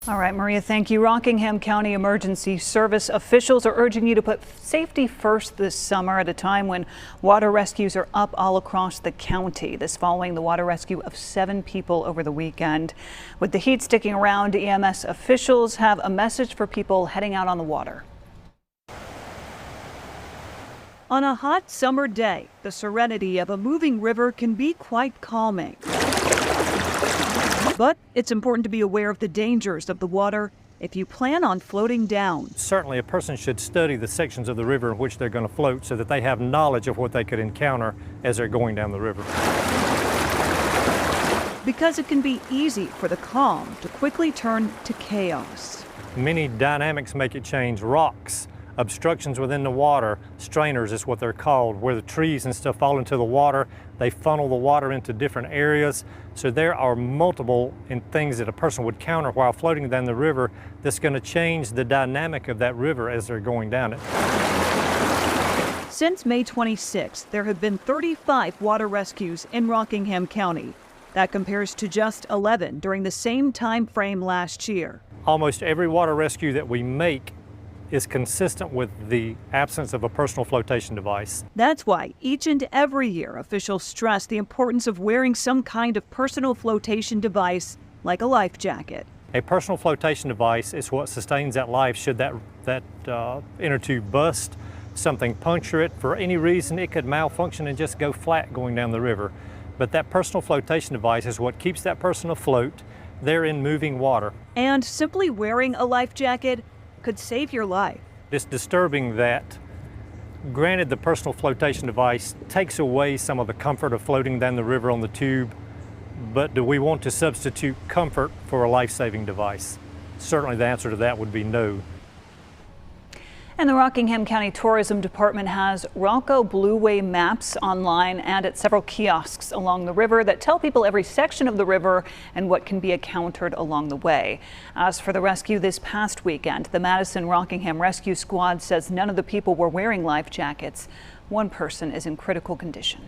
All right, Maria, thank you. Rockingham County Emergency Service officials are urging you to put safety first this summer at a time when water rescues are up all across the county. This following the water rescue of 7 people over the weekend. With the heat sticking around, EMS officials have a message for people heading out on the water. On a hot summer day, the serenity of a moving river can be quite calming. But it's important to be aware of the dangers of the water if you plan on floating down. Certainly a person should study the sections of the river in which they're going to float so that they have knowledge of what they could encounter as they're going down the river. Because it can be easy for the calm to quickly turn to chaos. Many dynamics make it change. Rocks, obstructions within the water, strainers is what they're called, where the trees and stuff fall into the water. They funnel the water into different areas. So there are multiple things that a person would counter while floating down the river that's going to change the dynamic of that river as they're going down it. Since May 26th, there have been 35 water rescues in Rockingham County. That compares to just 11 during the same time frame last year. Almost every water rescue that we make is consistent with the absence of a personal flotation device. That's why each and every year officials stress the importance of wearing some kind of personal flotation device like a life jacket. A personal flotation device is what sustains that life should that inner tube bust, something puncture it. For any reason, it could malfunction and just go flat going down the river. But that personal flotation device is what keeps that person afloat. They're in moving water. And simply wearing a life jacket could save your life. It's disturbing that, granted, the personal flotation device takes away some of the comfort of floating down the river on the tube, but do we want to substitute comfort for a life-saving device? Certainly the answer to that would be no. And the Rockingham County Tourism Department has Rocco Blueway maps online and at several kiosks along the river that tell people every section of the river and what can be encountered along the way. As for the rescue this past weekend, the Madison Rockingham Rescue Squad says none of the people were wearing life jackets. One person is in critical condition.